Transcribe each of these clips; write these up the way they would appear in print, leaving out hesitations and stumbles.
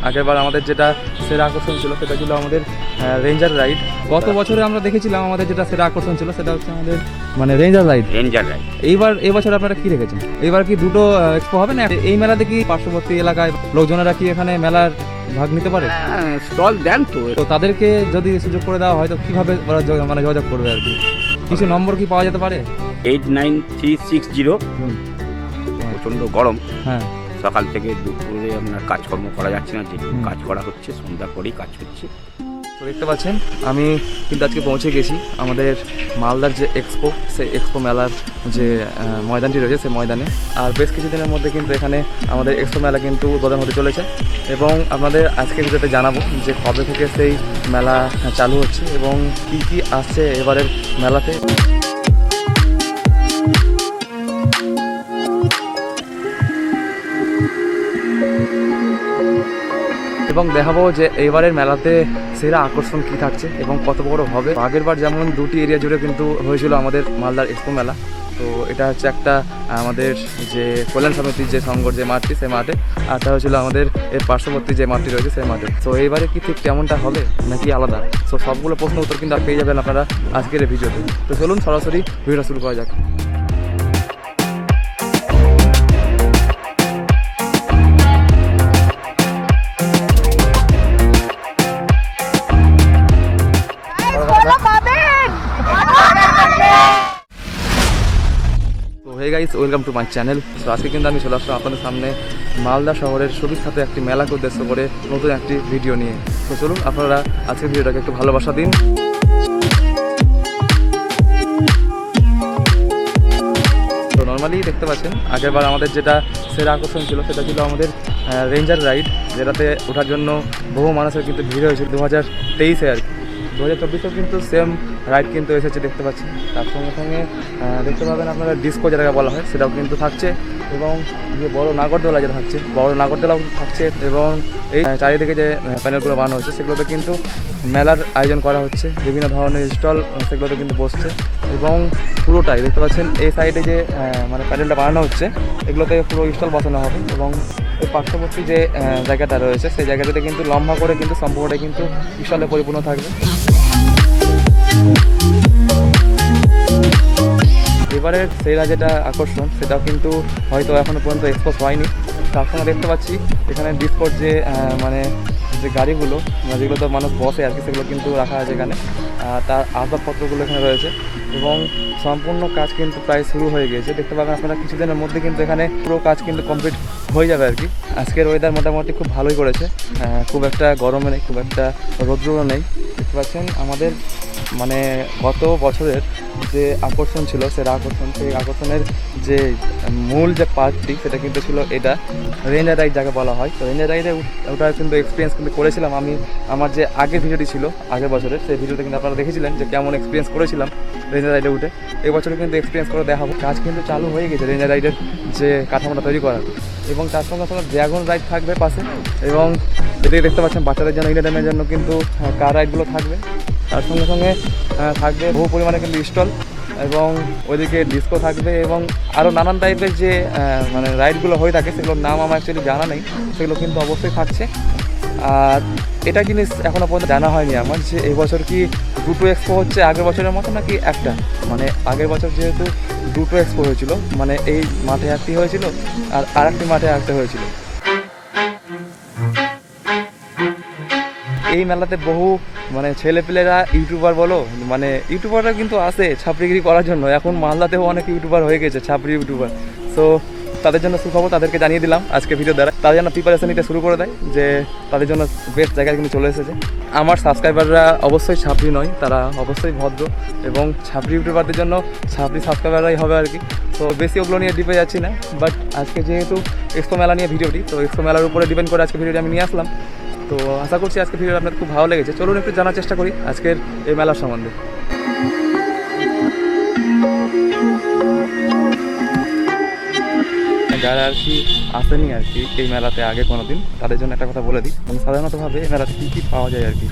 আগেরবার আমাদের যেটা সেরা আকর্ষণ ছিল সেটা ছিল আমাদের রেঞ্জার রাইড। গত বছরে আমরা দেখেছিলাম আমাদের যেটা সেরা আকর্ষণ ছিল সেটা হচ্ছে আমাদের মানে রেঞ্জার রাইড। এই বছর আপনারা কি রেখেছেন? এইবার কি দুটো এক্সপো হবে না? এই মেলাতে কি পার্শ্ববর্তী এলাকায় লোকজনেরা কি এখানে মেলার ভাগ নিতে পারে? স্টল দেন তো। তাদেরকে যদি সুযোগ করে দেওয়া হয় তো কিভাবে ওরা মানে যোগাযোগ করবে আর কি? কিছু নম্বর কি পাওয়া যেতে পারে? 89360। প্রচণ্ড গরম, হ্যাঁ, সকাল থেকে দুপুরে আপনার কাজকর্ম করা যাচ্ছে না, যেটুকু কাজ করা হচ্ছে সন্ধ্যা করেই কাজ হচ্ছে। তো দেখতে পাচ্ছেন আমি কিন্তু আজকে পৌঁছে গেছি আমাদের মালদার যে এক্সপো, সেই এক্সপো মেলার যে ময়দানটি রয়েছে সেই ময়দানে। আর বেশ কিছুদিনের মধ্যে কিন্তু এখানে আমাদের এক্সপো মেলা কিন্তু উদ্বোধন হতে চলেছে এবং আপনাদের আজকে ভিডিওতে জানাবো যে কবে থেকে সেই মেলা চালু হচ্ছে এবং কী কী আসছে এবারের মেলাতে। এবং দেখাবো যে এইবারের মেলাতে সেরা আকর্ষণ কী থাকছে এবং কত বড় হবে। আগেরবার যেমন দুটি এরিয়া জুড়ে কিন্তু হয়েছিল আমাদের মালদার এক্সপো মেলা, তো এটা হচ্ছে একটা আমাদের যে কল্যাণ সমিতির যে সংঘর যে মাঠটি সেই মাঠে, আর এটা হয়েছিল আমাদের এর পার্শ্ববর্তী যে মাঠটি রয়েছে সেই মাঠে। তো এইবারে কি ঠিক তেমনটা হবে নাকি আলাদা? তো সবগুলো প্রশ্ন উত্তর কিন্তু পেয়ে যাবেন আপনারা আজকের এই ভিডিওতে। তো চলুন সরাসরি ভিডিওটা শুরু করা যাক। Hey guys, welcome to my channel. তো আজকে কিন্তু আমি চলে আসলাম আপনাদের সামনে মালদা শহরের সুবিখ্যাত একটি মেলাকে উদ্দেশ্য করে নতুন একটি ভিডিও নিয়ে। তো চলুন আপনারা আজকের ভিডিওটাকে একটু ভালোবাসা দিন। তো নর্মালি দেখতে পাচ্ছেন আগেরবার আমাদের যেটা সেরা আকর্ষণ ছিল সেটা ছিল আমাদের রেঞ্জার রাইড, যেটাতে ওঠার জন্য বহু মানুষের কিন্তু ভিড় হয়েছিল 2023-এ আর কি। 2024-এও কিন্তু সেম রাইড কিন্তু এসেছে দেখতে পাচ্ছেন। তার সঙ্গে সঙ্গে দেখতে পাবেন আপনারা ডিস্কো যেটাকে বলা হয় সেটাও কিন্তু থাকছে এবং যে বড় নাগরদোলা যেটা থাকছে বড় নাগরদোলাও থাকছে এবং এই চারিদিকে যে প্যানেলগুলো বানানো হচ্ছে সেগুলোতে কিন্তু মেলার আয়োজন করা হচ্ছে, বিভিন্ন ধরনের স্টল সেগুলোতে কিন্তু বসছে এবং পুরোটাই দেখতে পাচ্ছেন এই সাইডে যে মানে প্যানেলটা বানানো হচ্ছে এগুলোতে পুরো স্টল বসানো হবে এবং এই পার্শ্ববর্তী যে জায়গাটা রয়েছে সেই জায়গাটাতে কিন্তু লম্বা করে কিন্তু সম্পূর্ণটাই কিন্তু স্টলে পরিপূর্ণ থাকবে। এবারের সেরা যেটা আকর্ষণ সেটাও কিন্তু হয়তো এখনও পর্যন্ত এক্সপোজ হয়নি। তার সঙ্গে দেখতে পাচ্ছি এখানে ডিসকোর যে মানে যে গাড়িগুলো যেগুলোতে মানুষ বসে আর কি সেগুলো কিন্তু রাখা আছে এখানে, তার আসবাবপত্রগুলো এখানে রয়েছে এবং সম্পূর্ণ কাজ কিন্তু প্রায় শুরু হয়ে গিয়েছে। দেখতে পাবেন আপনারা কিছুদিনের মধ্যে কিন্তু এখানে পুরো কাজ কিন্তু কমপ্লিট হয়ে যাবে আর কি। আজকের ওয়েদার মোটামুটি খুব ভালোই করেছে, খুব একটা গরমে নেই, খুব একটা রৌদ্রও নেই। দেখতে পাচ্ছেন আমাদের মানে গত বছরের যে আকর্ষণ ছিল সেটা সেই আকর্ষণের যে মূল যে পার্টটি সেটা কিন্তু ছিল এটা রেঞ্জার রাইড যাকে বলা হয়। তো রেঞ্জার রাইডে ওটা কিন্তু এক্সপিরিয়েন্স কিন্তু করেছিলাম আমি। আমার যে আগের ভিডিওটি ছিল আগের বছরের সেই ভিডিওতে কিন্তু আপনারা দেখেছিলেন যে কেমন এক্সপিরিয়েন্স করেছিলাম রেঞ্জার রাইডে উঠে। এই বছরে কিন্তু এক্সপিরিয়েন্স করে দেখাবো। কাজ কিন্তু চালু হয়ে গেছে রেঞ্জার রাইডের যে কাঠামোটা তৈরি করার এবং তার সঙ্গে সঙ্গে ড্রাগন রাইড থাকবে পাশে এবং এদিকে দেখতে পাচ্ছেন বাচ্চাদের জন্য এন্টারটেনমেন্টের জন্য কিন্তু কার রাইডগুলো থাকবে। তার সঙ্গে সঙ্গে থাকবে বহু পরিমাণে কিন্তু স্টল এবং ওইদিকে ডিস্কো থাকবে এবং আরও নানান টাইপের যে মানে রাইডগুলো হয়ে থাকে সেগুলোর নাম আমার অ্যাকচুয়ালি জানা নেই, সেগুলো কিন্তু অবশ্যই থাকছে। আর এটা জিনিস এখনও পর্যন্ত জানা হয়নি আমার যে এই বছর কি দুটো এক্সপো হচ্ছে আগের বছরের মতো নাকি একটা। মানে আগের বছর যেহেতু দুটো এক্সপো হয়েছিল, মানে এই মাঠে একটি হয়েছিল আর আরেকটি মাঠে একটা হয়েছিল। এই মেলাতে বহু মানে ছেলেপেলেরা ইউটিউবার বলো মানে ইউটিউবাররা কিন্তু আসে ছাপড়িগিরি করার জন্য। এখন মালদাতেও অনেক ইউটিউবার হয়ে গেছে, ছাপড়ি ইউটিউবার। সো তাদের জন্য সুখবর, তাদেরকে জানিয়ে দিলাম আজকে ভিডিও দ্বারা। তাদের জন্য প্রিপারেশন নিতে শুরু করে দেয় যে তাদের জন্য বেস্ট জায়গায় কিন্তু চলে এসেছে। আমার সাবস্ক্রাইবাররা অবশ্যই ছাপড়ি নয়, তারা অবশ্যই ভদ্র এবং ছাপড়ি ইউটিউবারদের জন্য ছাপড়ি সাবস্ক্রাইবাররাই হবে আর কি। তো বেশি ওগুলো নিয়ে ডিপে যাচ্ছি না, বাট আজকে যেহেতু এক্সপো মেলা নিয়ে ভিডিওটি, তো এক্সপো মেলার উপরে ডিপেন্ড করে আজকে ভিডিওটি আমি নিয়ে আসলাম। তো আশা করছি আজকে ভিডিওটা আপনাদের খুব ভালো লেগেছে। চলুন একটু জানার চেষ্টা করি আজকের এই মেলার সম্বন্ধে। যারা আর কি আসেনি আর কি এই মেলাতে আগে কোনো দিন, তাদের জন্য একটা কথা বলে দিই। সাধারণতভাবে এই মেলাতে কী কী পাওয়া যায় আর কি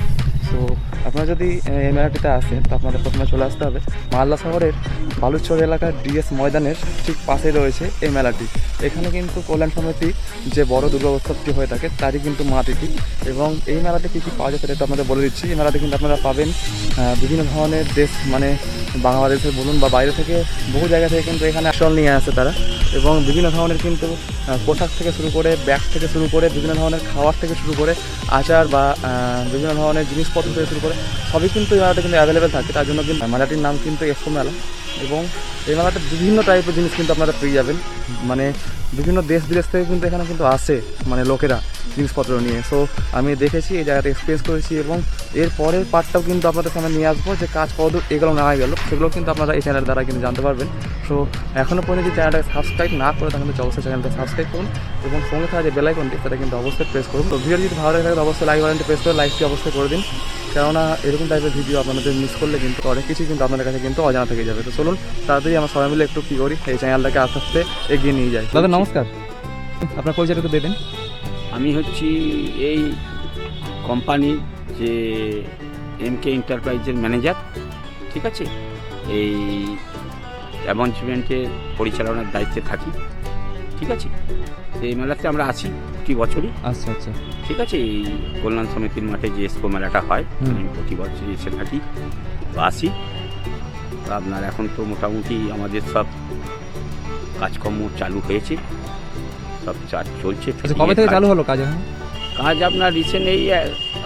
সো আপনারা যদি এই মেলাটিতে আসেন তো আপনাদের প্রথমে চলে আসতে হবে মালদা শহরের বালুচর এলাকার ডিএস ময়দানের ঠিক পাশে রয়েছে এই মেলাটি। এখানে কিন্তু কল্যাণ সমিতি যে বড় দুর্গা উৎসবটি হয়ে থাকে তারই কিন্তু মাটিটি। এবং এই মেলাতে কী কী পাওয়া যায় সেটা একটু আপনাদের বলে দিচ্ছি। এই মেলাতে কিন্তু আপনারা পাবেন বিভিন্ন ধরনের দেশ, মানে বাংলাদেশের বলুন বা বাইরে থেকে বহু জায়গা থেকে কিন্তু এখানে স্টল নিয়ে আসে তারা। এবং বিভিন্ন ধরনের কিন্তু পোশাক থেকে শুরু করে ব্যাগ থেকে শুরু করে বিভিন্ন ধরনের খাবার থেকে শুরু করে আচার বা বিভিন্ন ধরনের জিনিসপত্র থেকে শুরু করে সবই কিন্তু এই মেলাটা কিন্তু অ্যাভেলেবেল থাকে। তার জন্য কিন্তু মেলাটির নাম কিন্তু এক্সপো মেলা। এবং এই মেলাতে বিভিন্ন টাইপের জিনিস কিন্তু আপনারা পেয়ে যাবেন, মানে বিভিন্ন দেশ বিদেশ থেকে কিন্তু এখানে কিন্তু আসে মানে লোকেরা জিনিসপত্র নিয়ে। সো আমি দেখেছি, এই জায়গাটা এক্সপিরিয়েন্স করেছি এবং এর পরের পার্টটাও কিন্তু আপনাদের সামনে নিয়ে আসবো যে কাজ কতদূর এগুলো না গেল সেগুলো কিন্তু আপনারা এই চ্যানেলের দ্বারা কিন্তু জানতে পারবেন। সো এখনও পর্যন্ত যদি চ্যানেলটাকে সাবস্ক্রাইব না করে থাকেন তো অবশ্যই চ্যানেলটা সাবস্ক্রাইব করুন এবং সঙ্গে থাকা যে বেল আইকনটি সেটা কিন্তু অবশ্যই প্রেস করুন। তো ভিডিও যদি ভালো লাগে থাকে অবশ্যই লাইক বাটনটি প্রেস করে লাইকটি অবশ্যই করে দিন, কেননা এরকম টাইপের ভিডিও আপনাদের মিস করলে কিন্তু অনেক কিছুই কিন্তু আপনাদের কাছে কিন্তু অজানা থেকে যাবে। তো চলুন তাড়াতাড়ি আমরা সবাই মিলে একটু কী করি এই চ্যানেলটাকে আস্তে আস্তে এগিয়ে নিয়ে যাই। দাদা নমস্কার, আপনার পরিচয়টা একটু দিয়ে দিন। আমি হচ্ছি এই কোম্পানির যে এমকে এন্টারপ্রাইজের ম্যানেজার, ঠিক আছে। এই অ্যারেঞ্জমেন্টের পরিচালনার দায়িত্বে থাকি, ঠিক আছে। এই মেলাতে আমরা আছি প্রতি বছরই। আচ্ছা আচ্ছা, ঠিক আছে। এই কল্যাণ সমিতির মাঠে যে এক্সপো মেলাটা হয় আমি প্রতি বছরই এসে থাকি বা আসি। তো আপনার এখন তো মোটামুটি আমাদের সব কাজকর্ম চালু হয়েছে, সব চলছে। কবে থেকে চালু হলো কাজ? কাজ আপনার রিসেন্ট এই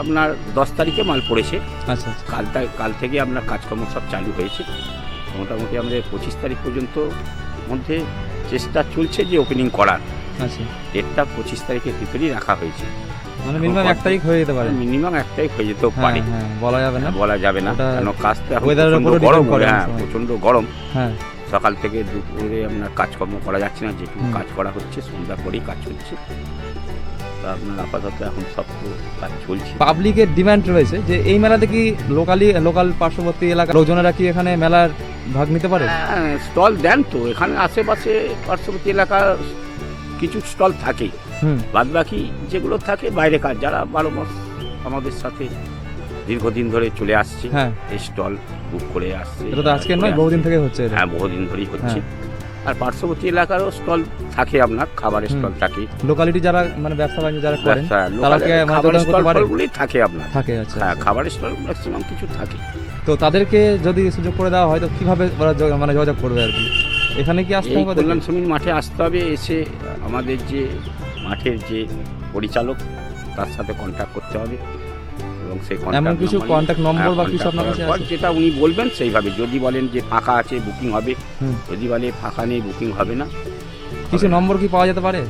আপনার 10 তারিখে মাল পড়েছে। আচ্ছা, কাল থেকে আপনার কাজকর্ম সব চালু হয়েছে। মোটামুটি আমাদের 25 তারিখ পর্যন্ত মধ্যে চেষ্টা চলছে যে ওপেনিং করার। আচ্ছা, ডেটটা 25 তারিখের ভিতরেই রাখা হয়েছে। মানে মিনিমাম 1 তারিখ হয়ে যেতে পারে। মিনিমাম 1 তারিখ হয়ে যেতেও পারে, বলা যাবে না, বলা যাবে না, কারণ কাজ তো এখন ওয়েদারের উপর গরম, করে। হ্যাঁ প্রচণ্ড গরম। হ্যাঁ, সকাল থেকে দুপুরে আপনার কাজকর্ম করা যাচ্ছে না, যেটুকু কাজ করা হচ্ছে সন্ধ্যা করেই কাজ হচ্ছে। আপনার আপাতত এখন সব কাজ চলছে। পাবলিকের ডিমান্ড রয়েছে যে এই মেলাতে কি লোকাল পার্শ্ববর্তী এলাকার লোকজনেরা কি এখানে মেলার ভাগ নিতে পারে? স্টল দেন তো এখানে আশেপাশে পার্শ্ববর্তী এলাকার কিছু স্টল থাকে, বাদ বাকি যেগুলো থাকে বাইরে কাজ যারা 12 মাস আমাদের সাথে দীর্ঘদিন ধরে চলে আসছে, এই স্টল বুক করে আসছে। এটা তো আজকে নয়, বহুদিন থেকে হচ্ছে। হ্যাঁ, বহুদিন ধরেই হচ্ছে। আর পার্শ্ববর্তী এলাকারও স্টল থাকে, আপনার খাবারের স্টল থাকে। লোকালিটি যারা মানে ব্যবসা বাণিজ্য যারা করেন তারা কি খাবারের স্টলগুলি থাকে আপনার। থাকে, আচ্ছা। হ্যাঁ, খাবারের স্টল ম্যাক্সিমাম কিছু থাকে। তো তাদেরকে যদি সুযোগ করে দেওয়া হয় তো কিভাবে মানে যোগাযোগ করবে আর কি? এখানে কি আসতে হবে? কল্যাণ সমিতির মাঠে আসতে হবে, এসে আমাদের যে মাঠের যে পরিচালক তার সাথে কন্ট্যাক্ট করতে হবে এবং সেই এমন কিছু কন্ট্যাক্ট নম্বর বা কিছু আপনার কাছে আছে যেটা উনি বলবেন সেইভাবে। যদি বলেন যে ফাঁকা আছে বুকিং হবে, যদি বলে ফাঁকা নেই বুকিং হবে না। কিছু নম্বর কি পাওয়া যেতে পারে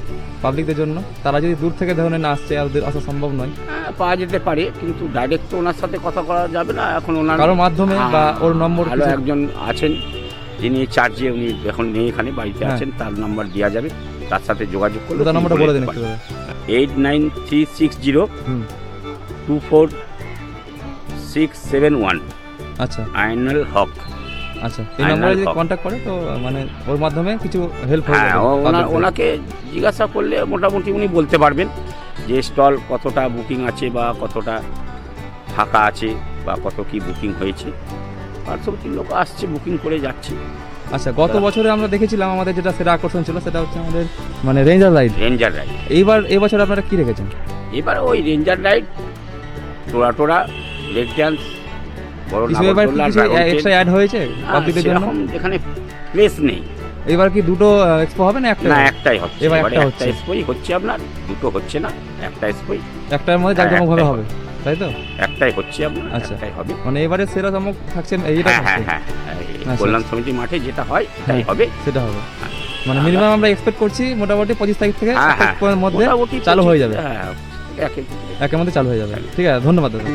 পাবলিকদের জন্য? তারা যদি দূর থেকে ধরনের না আসছে আর আসা সম্ভব নয়। পাওয়া যেতে পারে, কিন্তু ডাইরেক্ট তো ওনার সাথে কথা করা যাবে না এখন। ওনার কারোর মাধ্যমে বা ওর নম্বর ভালো একজন আছেন যিনি চার্জে, উনি এখন নেই এখানে, বাড়িতে আছেন, তার নাম্বার দেওয়া যাবে, তার সাথে যোগাযোগ করলে। তার নাম্বারটা বলে দিন একটু। 8936024671। আচ্ছা, আইনাল হক। আচ্ছা, এই নম্বরে যদি কন্ট্যাক্ট করে তো মানে ওর মাধ্যমে কিছু হেল্প হবে। হ্যাঁ, ওনাকে জিজ্ঞাসা করলে মোটামুটি উনি বলতে পারবেন যে স্টল কতটা বুকিং আছে বা কতটা ফাঁকা আছে বা কত কি বুকিং হয়েছে। পার্শ্ববর্তী লোক আসছে, বুকিং করে যাচ্ছে। আচ্ছা, গত বছরে আমরা দেখেছিলাম আমাদের যেটা সেটা আকর্ষণ ছিল সেটা হচ্ছে আমাদের মানে রেঞ্জার রাইড। এই বছর আপনারা কি রেখেছেন? এবার ওই রেঞ্জার রাইড, টোরা লেক ডান্স, এক্সট্রা অ্যাড হয়েছে পাবলিকদের জন্য। এখানে প্লেস নেই। এবার কি দুটো এক্সপো হবে না একটা? না, একটাই হচ্ছে। এবার একটা এক্সপোই হচ্ছে আপনার, দুটো হচ্ছে না, একটা এক্সপোই। একটার মধ্যে জাঁকজমকভাবে হবে, তাই তো? একটাই হচ্ছে আপনার, একটাই হবে। মানে এবারে সেরা চমক থাকছে এইটা। হ্যাঁ, কল্যাণ সমিতির মাঠে যেটা হয় সেটাই হবে, সেটা হবে। মানে মিনিমাম আমরা এক্সপেক্ট করছি মোটামুটি 25 তারিখ থেকে মধ্যে চালু হয়ে যাবে। হ্যাঁ, একের মধ্যে চালু হয়ে যাবে। ঠিক আছে, ধন্যবাদ দাদা।